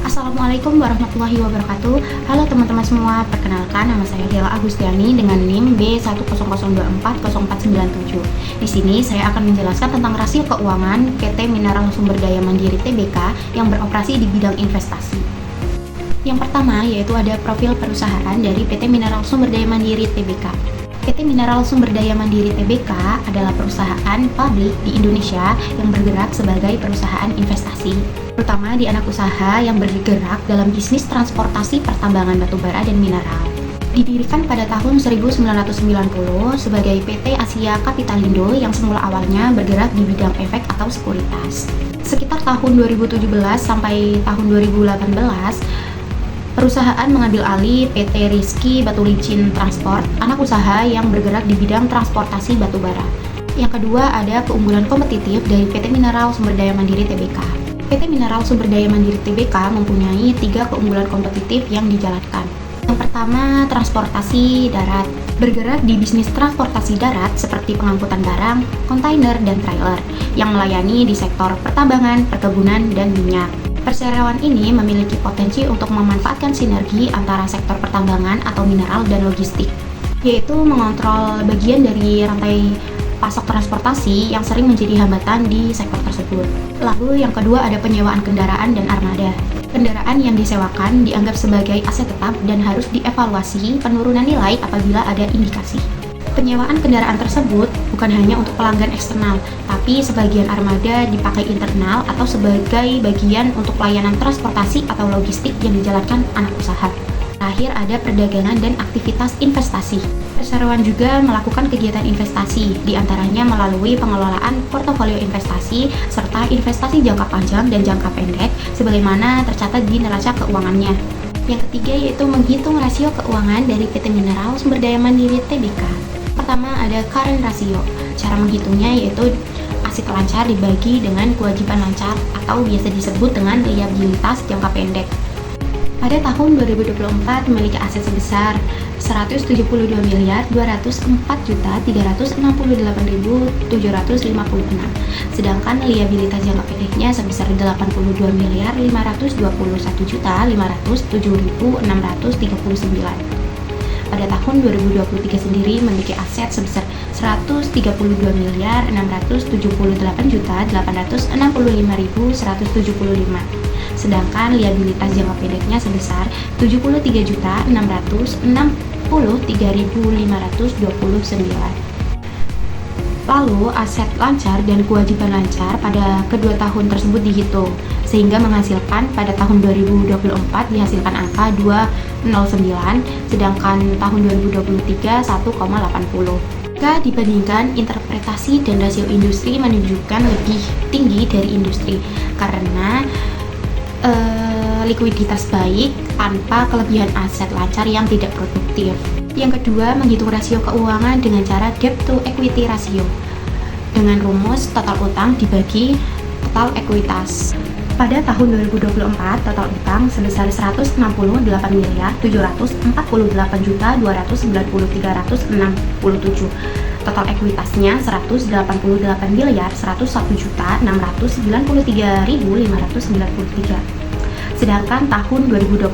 Assalamualaikum warahmatullahi wabarakatuh. Halo teman-teman semua, perkenalkan nama saya Dela Agustiani dengan NIM B100240497. Di sini saya akan menjelaskan tentang rasio keuangan PT Mineral Sumber Daya Mandiri Tbk yang beroperasi di bidang investasi. Yang pertama yaitu ada profil perusahaan dari PT Mineral Sumber Daya Mandiri Tbk. PT Mineral Sumber Daya Mandiri Tbk adalah perusahaan publik di Indonesia yang bergerak sebagai perusahaan investasi, terutama di anak usaha yang bergerak dalam bisnis transportasi pertambangan batubara dan mineral. Didirikan pada tahun 1990 sebagai PT Asia Kapitalindo yang semula awalnya bergerak di bidang efek atau sekuritas. Sekitar tahun 2017 sampai tahun 2018, perusahaan mengambil alih PT Rizky Batu Licin Transport, anak usaha yang bergerak di bidang transportasi batubara. Yang kedua ada keunggulan kompetitif dari PT Mineral Sumber Daya Mandiri Tbk. PT Mineral Sumber Daya Mandiri Tbk mempunyai 3 keunggulan kompetitif yang dijalankan. Yang pertama, transportasi darat. Bergerak di bisnis transportasi darat seperti pengangkutan barang, kontainer, dan trailer yang melayani di sektor pertambangan, perkebunan, dan minyak. Perseroan ini memiliki potensi untuk memanfaatkan sinergi antara sektor pertambangan atau mineral dan logistik, yaitu mengontrol bagian dari rantai pasok transportasi yang sering menjadi hambatan di sektor tersebut. Lalu yang kedua ada penyewaan kendaraan dan armada. Kendaraan yang disewakan dianggap sebagai aset tetap dan harus dievaluasi penurunan nilai apabila ada indikasi. Penyewaan kendaraan tersebut bukan hanya untuk pelanggan eksternal, tapi sebagian armada dipakai internal atau sebagai bagian untuk pelayanan transportasi atau logistik yang dijalankan anak usaha. Terakhir ada perdagangan dan aktivitas investasi. Perseroan juga melakukan kegiatan investasi, diantaranya melalui pengelolaan portofolio investasi serta investasi jangka panjang dan jangka pendek, sebagaimana tercatat di neraca keuangannya. Yang ketiga yaitu menghitung rasio keuangan dari PT Mineral Sumber Daya Mandiri Tbk. Pertama ada current ratio. Cara menghitungnya yaitu aset lancar dibagi dengan kewajiban lancar atau biasa disebut dengan liabilitas jangka pendek. Pada tahun 2024 memiliki aset sebesar 174.204.368.756, sedangkan liabilitas jangka pendeknya sebesar 82.521.507.639. Pada tahun 2023 sendiri memiliki aset sebesar 132.678.865.175, sedangkan liabilitas jangka pendeknya sebesar 73.663.529. Lalu, aset lancar dan kewajiban lancar pada kedua tahun tersebut dihitung, sehingga menghasilkan pada tahun 2024 dihasilkan angka 209, sedangkan tahun 2023 1,80. Jika dibandingkan, interpretasi dan rasio industri menunjukkan lebih tinggi dari industri, karena likuiditas baik tanpa kelebihan aset lancar yang tidak produktif. Yang kedua, menghitung rasio keuangan dengan cara debt to equity ratio dengan rumus total utang dibagi total ekuitas. Pada tahun 2024, total utang sebesar 168.298.293.367. Total ekuitasnya 188.191.693.593. Sedangkan tahun 2023,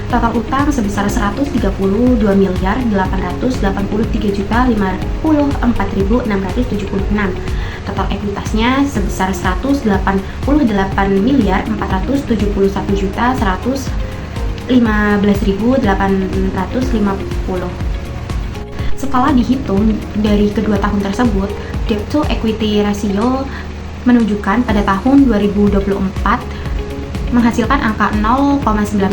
total utang sebesar 132.883.054.676. Total ekuitasnya sebesar 188.141.115.850. Setelah dihitung dari kedua tahun tersebut, debt to equity ratio menunjukkan pada tahun 2024 menghasilkan angka 0,90,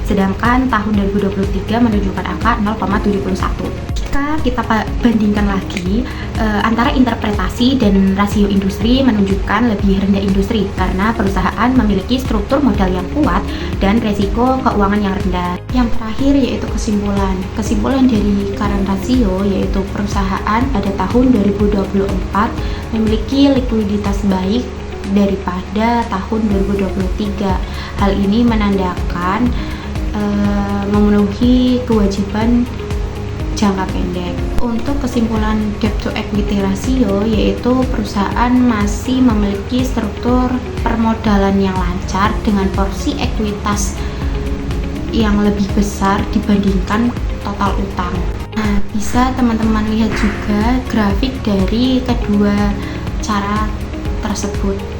sedangkan tahun 2023 menunjukkan angka 0,71. Jika kita bandingkan lagi antara interpretasi dan rasio industri menunjukkan lebih rendah industri karena perusahaan memiliki struktur modal yang kuat dan resiko keuangan yang rendah. Yang terakhir yaitu kesimpulan. Kesimpulan dari current ratio yaitu perusahaan pada tahun 2024 memiliki likuiditas baik daripada tahun 2023. Hal ini menandakan memenuhi kewajiban jangka pendek. Untuk kesimpulan debt to equity ratio, yaitu perusahaan masih memiliki struktur permodalan yang lancar dengan porsi ekuitas yang lebih besar dibandingkan total utang. Nah, bisa teman-teman lihat juga grafik dari kedua cara tersebut.